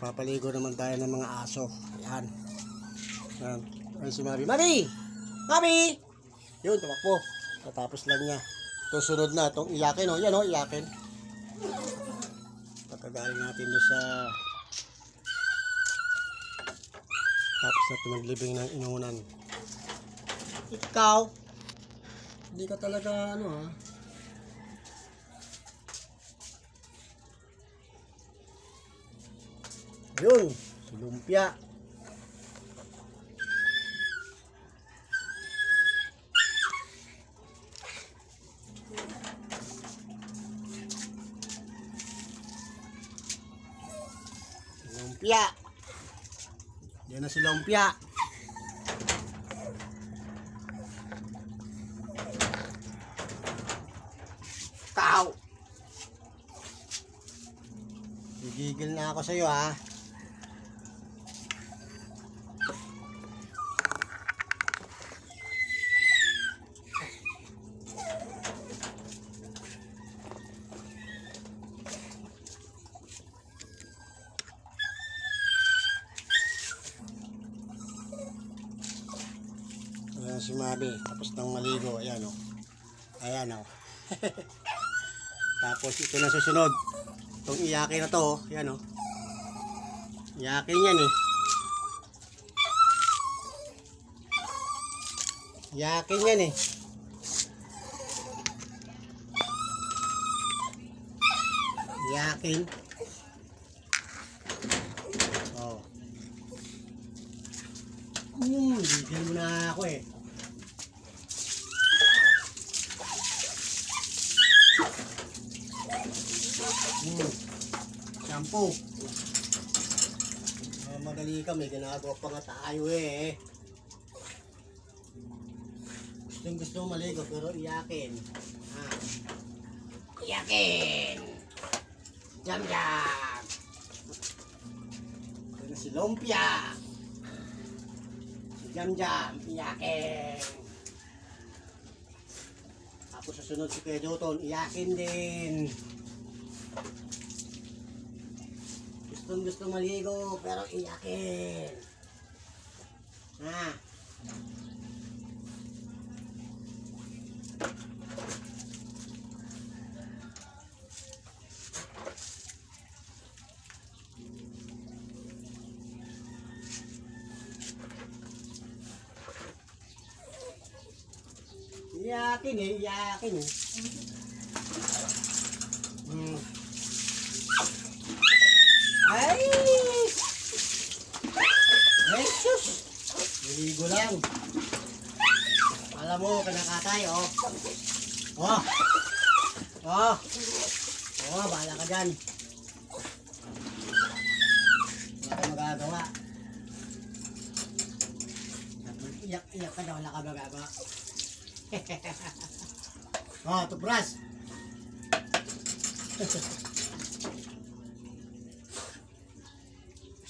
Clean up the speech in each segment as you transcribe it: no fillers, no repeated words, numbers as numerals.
Papaligo naman tayo ng mga aso. Ayan. Ayan. Ayan si Mabi. Mabi! Mabi! Yun, tumakbo. Tatapos lang niya. Susunod na itong iyakin. O, yan o, iyakin. Pagkagaling natin doon sa... Tapos natin maglibing ng inunan. Ikaw! Hindi ka talaga ano ha. Ayun, si lumpia. Lumpia. Yan na si lumpia. Kaw. Gigigil na ako sa iyo ha. Ayan si Mabi, tapos nang maligo, ayan o. Ayan o. Tapos ito na susunod. Itong iyakin na to, ayan o. Iyakin yan eh. Iyakin yan eh. Iyakin. Oh. Bigyan mo na ako eh. Shampoo. Madali kami, ginagawa pa nga tayo eh. Gusto maligo pero iyakin. Iyakin. Jam jam. Ito na si lumpia. Si jam jam, iyakin. Tapos susunod si Kuya Joton, iyakin din. Gusto maligo pero iyakin. Iyakin eh, iyakin eh. Ay! Jesus! Niligo lang. Alam mo, kinakatay, oh. Oh! Oh! Oh, bahala ka dyan. Wala ka magagawa. Iyak ka na, wala ka magagawa. Oh, tupras!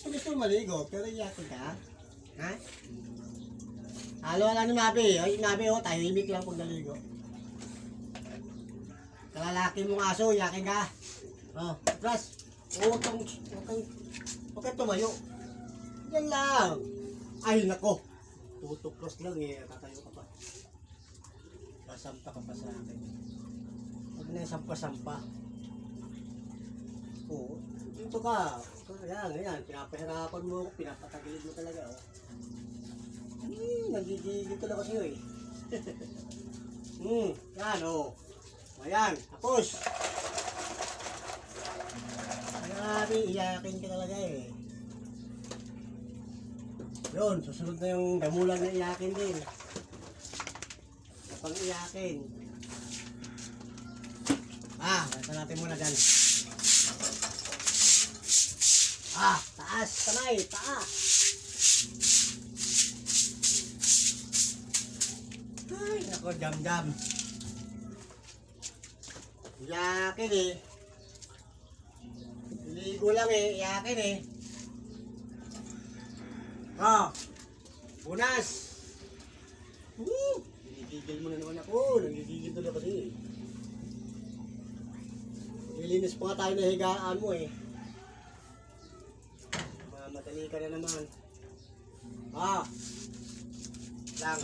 Gusto maligo, pero iyakin ka? Ha? Halo lang ni Mabi. O, Mabi, o, tahimik lang pag naligo. Kalalaki mong aso, iyakin ka. O, plus, huwag kang tumayo. Yan lang. Ay, nako. Tutupros lang eh, tatayo ka pa. Sasampa ka pa sa akin. Huwag na yung sampa-sampa. Oo. Dito ka. Ayan. Pinapahirapan mo ako. Pinapatagilid mo talaga. Oh. Nagigigil ka na kasi eh. Yan oh. Ayan. Tapos. Grabe. Iyakin ka talaga eh. Yun. Susunod na yung damulan na iyakin din. Kapag iyakin. Nasa natin muna dyan. Taas, kamay, taas. Ay, nako, jam-jam. Iyakin eh. Ligo lang eh, iyakin eh. Bunas. Nagigigil mo na naman ako. Nagigigil na kasi eh. Nilinis pa nga tayo na higaan mo eh. Dali ka na naman. Ah. Lang.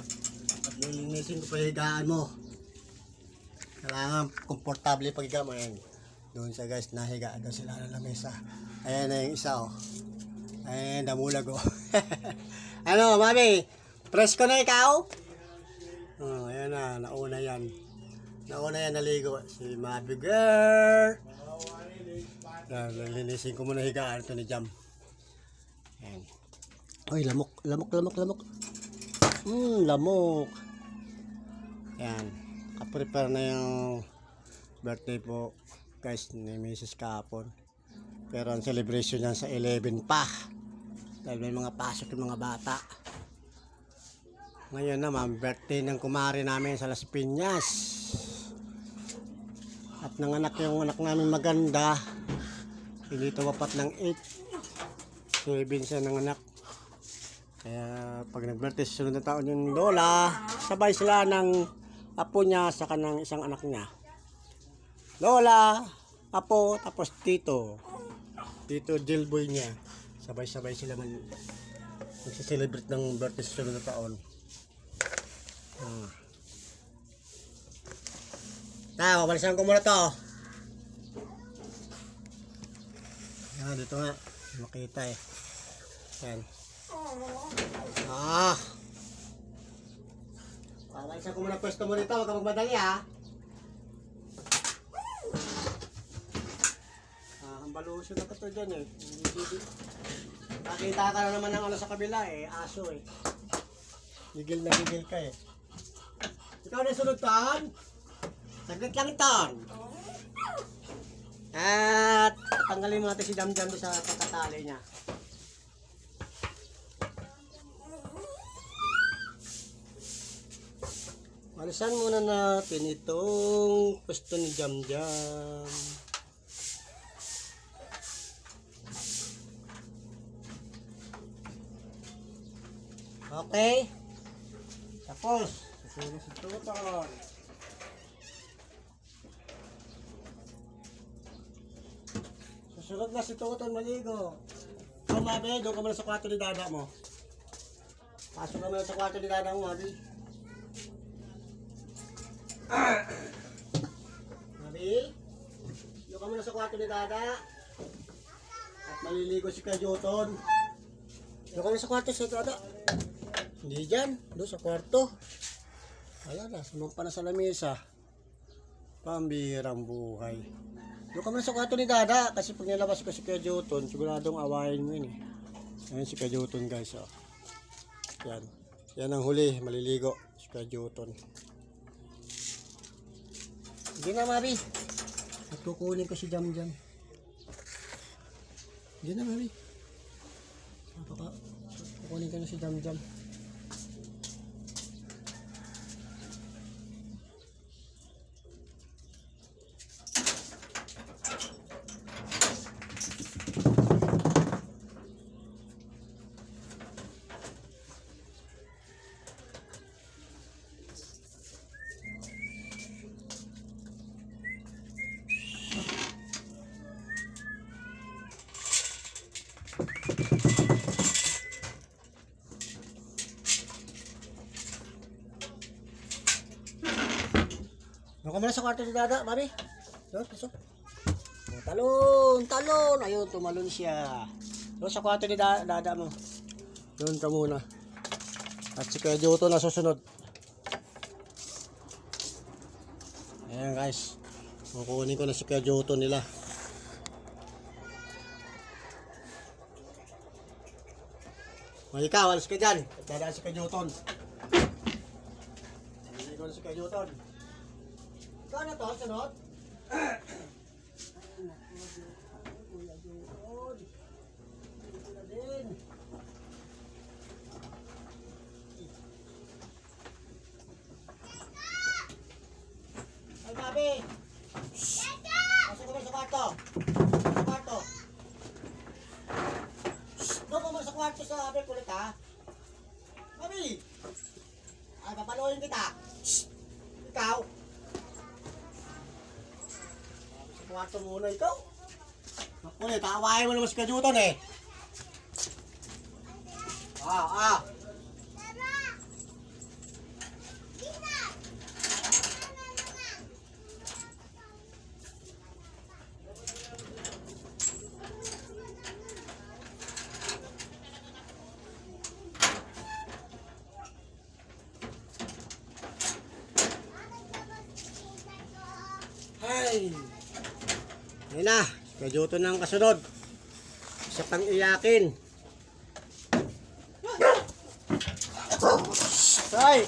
At lilinisin ko pa yung higaan mo. Kailangan komportable paghiga mo yan. Doon sa guys, nahiga doon sila na lamesa. Ayan na yung isa oh. Ayan, damulag oh. Ano, mami? Presko na ikaw? Oh, ayan na, nauna yan. Nauna yan naligo. Si Mabi Girl. Lilinisin ko muna higaan ito ni Jam. Ayan. Uy, lamok. Lamok. Ayan. Kaprepare na yung birthday po guys ni Mrs. kahapon. Pero ang celebration niyan sa 11 pa. Dahil may mga pasok yung mga bata. Ngayon naman, birthday ng kumari namin sa Las Piñas. At nanganak yung anak namin maganda. Hindi tumapat ng 8. 7 siya nanganak. Kaya pag nag-birthday sa sunod na taon yung lola, sabay sila ng apo niya sa kanang isang anak niya. Lola, apo, tapos tito. Tito Jilboy niya. Sabay-sabay sila magse-celebrate ng birthday sa sunod na taon. Mabalisan ko muna to. Yan, dito nga. Makita eh. Yan. Mabalisan ko muna pwesto mo dito. Huwag ka magmadali ha. Ang balusyo na ka to dyan eh. Nakita ka na naman ng ano sa kabila eh. Aso eh. Gigil na gigil ka eh. Ikaw na sunod tan. Saglit lang tan. At tanggalin mo natin si Jamjam sa pagkatali niya. Alisan muna natin itong pwesto ni Jamjam. Okay. Tapos, susunod si Tuton. Susunod na si Tuton maligo. So, Mabi, doon ka muna sa kwarto ni Dada mo. Pasok ka muna sa kwarto ni Dada mo, Mabi. Mabi, doon ka muna sa kwarto ni Dada. At maliligo si Kajuton. Doon ka muna sa kwarto si Dada. Hindi dyan, doon sa kwarto. Ayan na, sumampa na sa lamesa. Pambihirang buhay. Doon ka muna sa kwarto ni Dada. Kasi pag nilabas ko si Kuya Juton, siguradong awayin mo yun eh. Ayan si Kuya Juton guys oh. Yan. Yan ang huli, maliligo si Kuya Juton. Hindi na Mabi. At kukunin ko si Jamjam. Hindi na Mabi. Kukunin ko na si Jamjam. Doon ka muna sa kwarto ni Dada, Mabi. Doon, pasok. Oh, talon. Ayun, tumalon siya. Doon sa kwarto ni Dada mo. Doon ka muna. At si Kuya Juton na susunod. Ayan guys. Kukunin ko na si Kuya Juton nila. Ikaw, alas ka dyan. Dadaan si Kuya Juton. Kukunin ko na si Kuya Juton. Ikaw na to, sunod. Ay, Mabi! Pasok ko ba sa kwarto? Sa kwarto. Doon ko sa kwarto sa Mabi, kulit ha? Mabi! Ay, papaluin kita. Ikaw. Kwarto muna ikaw. Nakulit, taawain mo naman si Kajuton eh. Ah. Ay. Ayun na. Medyo ito ng kasunod. Isa pang iyakin. Ay!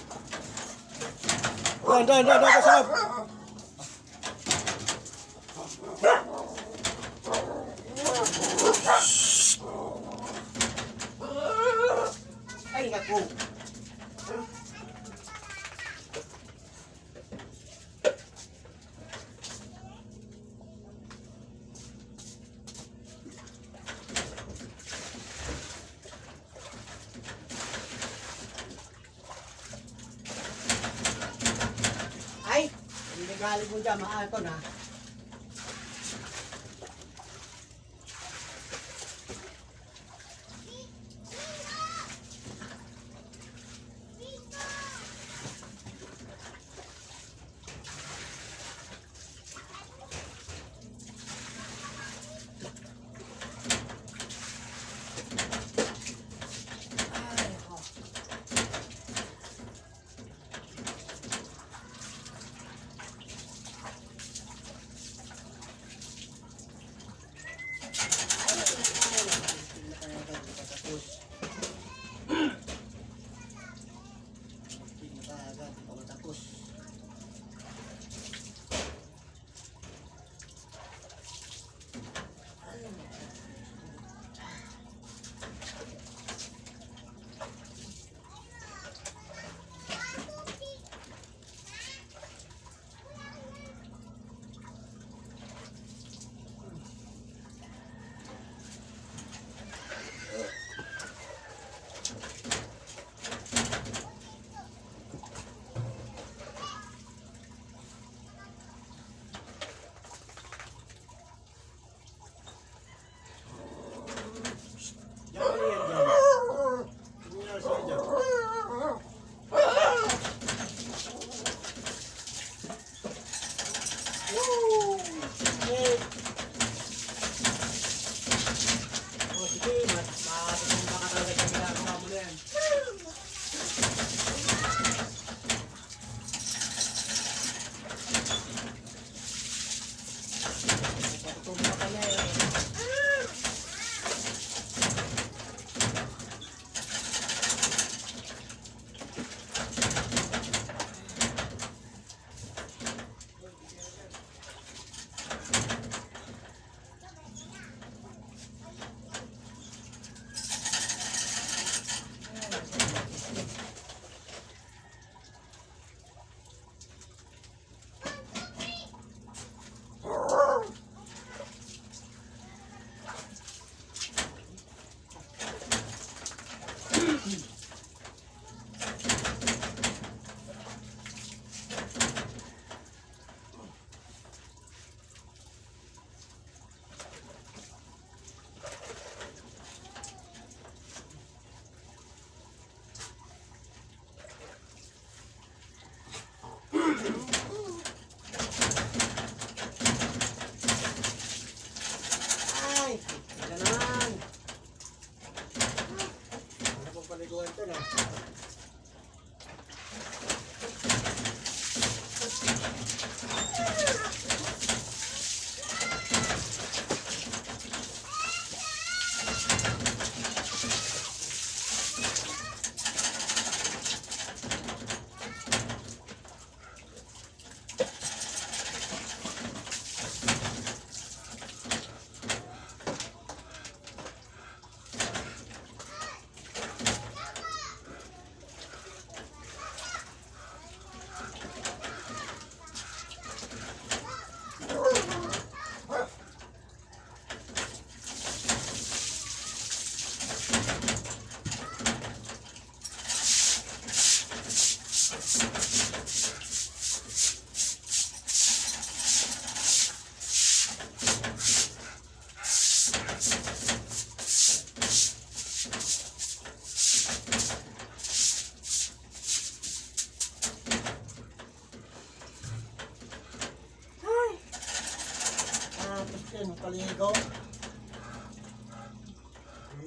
Doon, kasunod. Ay, naku. Ay, hindi galing mo dyan, maaton ha.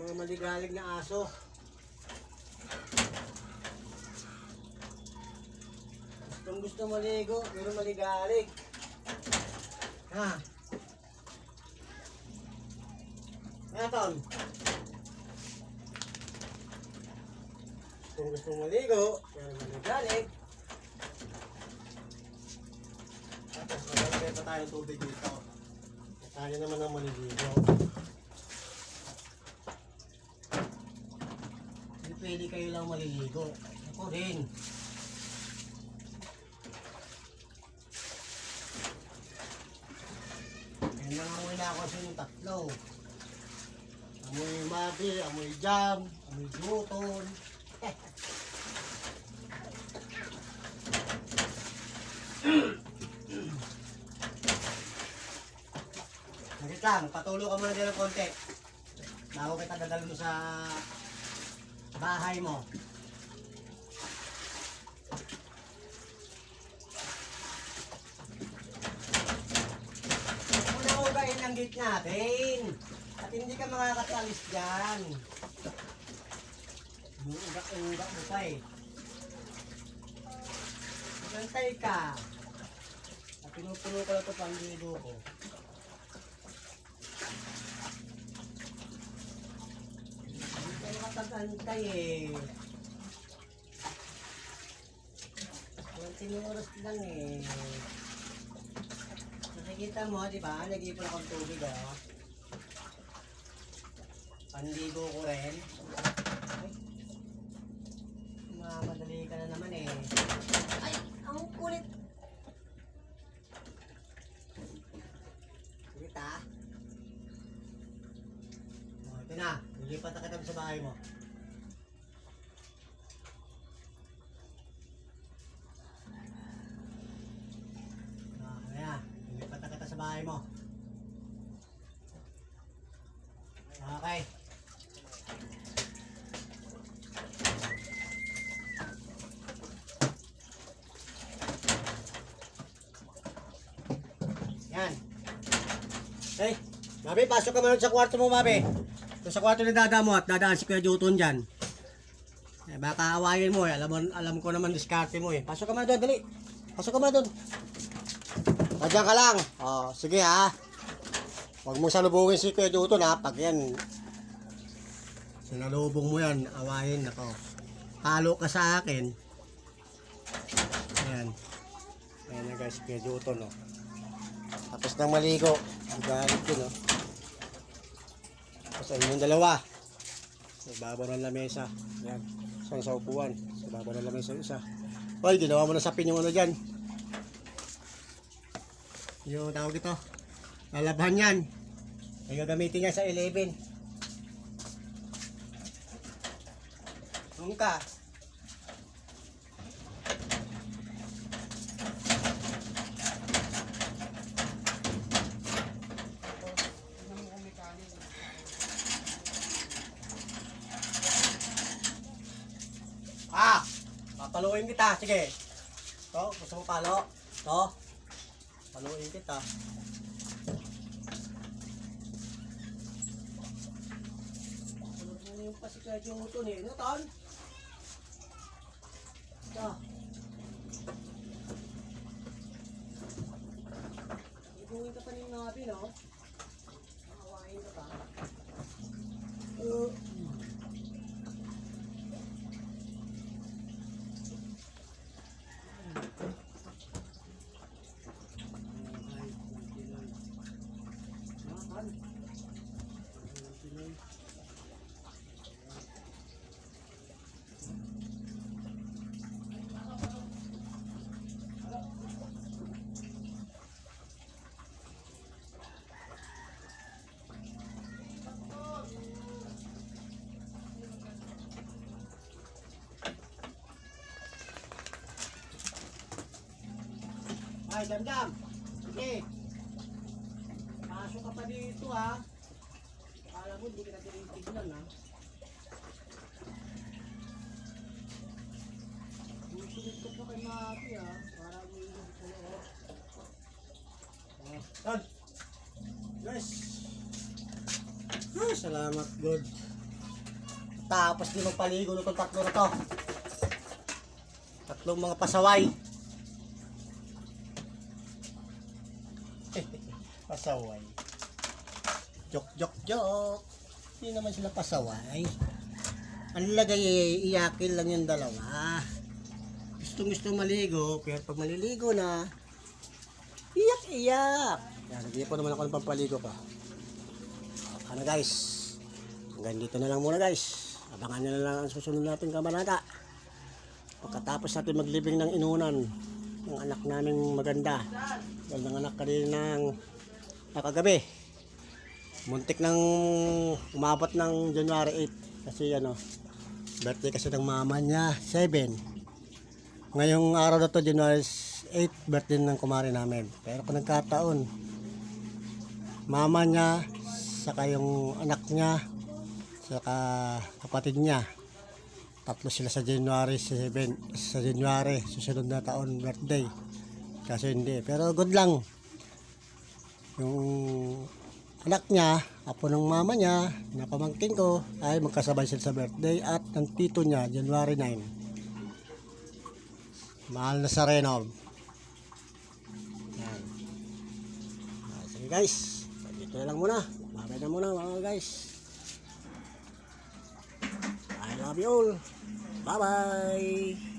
mga maligalig na aso. Kung gusto maligo, pero maligalig. Ha? Ngaton. Kung gusto maligo, pero maligalig. Tapos maglalagay pa tayo tubig dito. Tayo naman ang maliligo. Hindi pwede kayo lang maliligo. Ako rin. Kaya nanganguin na ako sa yung tatlo. Amoy mabi, amoy jam, amoy gluton. Sagit lang, patulo ka muna dyan ng konti. Bago kita dadalo mo sa bahay mo. Muna ugain ang gate natin. At hindi ka makakatalis dyan. Yung uga mo pa eh. Magantay ka. At pinupuno ko lang ito pang lido ko. Hindi kayo matagantay eh. 20 oras lang eh. Nakikita mo, di ba? Nag-ipon akong tubig oh. Panligo ko rin. Madali ka na naman eh. Ay, ang kulit. Kulit ah. O, ito na. Lilipat na kita sa bahay mo. Ayan. Lilipat na kita sa bahay mo. Okay. Yan. Hey, Mabi, pasok ka muna sa kwarto mo, Mabi. Ito sa kwarto ni Dada mo at dadaan si Kuya Juton dyan. Eh, baka awayin mo eh. Alam ko naman diskarte mo eh. Pasok ka muna doon, dali. Pasok ka muna doon. O, dyan ka lang. O, sige ha. Huwag mong salubungin si Kuya Juton ha. Pag yan, sinalubong mo yan, awayin ako. Palo ka sa akin. Ayan. Ayan na guys, Kuya Juton o. Tapos nang maligo, galit yun, no? Tapos ayun yung dalawa. Sa ibabaw ng lamesa. Yan. Isang sa upuan. Sa ibabaw ng lamesa isa. Hoy, ginawa mo na sapin yung ano dyan. Yung tawag ito. Lalabhan yan. Ay gagamitin niya sa 11. Nung ka. Papaluin kita, sige. To, gusto mo palo? To. Paluin kita. Sunod mo yung pasikat yung uton eh. Ano, Ton? To. Ibuhin ka pa ng nabi, no? Nakawain ka pa. Ay, Jam-Jam. Sige. Pasok ka pa dito ha. Akala mo, hindi ka na tinitignan ha. Susunod ka kay Mati ha. Para mo yung sa loob. Ton. Yes. Salamat, God. Pagkatapos din magpaligo nitong tatlo na to. Tatlong mga pasaway. Pasaway. Jok. Hindi naman sila pasaway. Ang lagay iyakin lang yung dalawa. Gusto maligo, pero pag maliligo na, iyak. Yan, hindi po naman ako ng pampaligo pa. Ano guys, hanggang dito na lang muna guys. Abangan nyo na lang ang susunod natin kabanata. Pagkatapos natin maglibing ng inunan ng anak naming maganda. Dahil ng anak kanina ng nakagabi. Muntik nang umabot ng January 8. Kasi birthday kasi ng mama niya, 7. Ngayong araw na to, January 8, birthday ng kumari namin. Pero kung nagkataon, mama niya, saka yung anak niya, saka kapatid niya, tatlo sila sa January 7, sa January, susunod na taon birthday. Kasi hindi, pero good lang. Yung anak niya, apo ng mama niya, na pamangkin ko, ay magkasabay sila sa birthday at ng tito niya, January 9. Mahal na sa Renom. Yan. Sige guys, dito na lang muna. Babay na muna mga guys. I love you all. Bye-bye.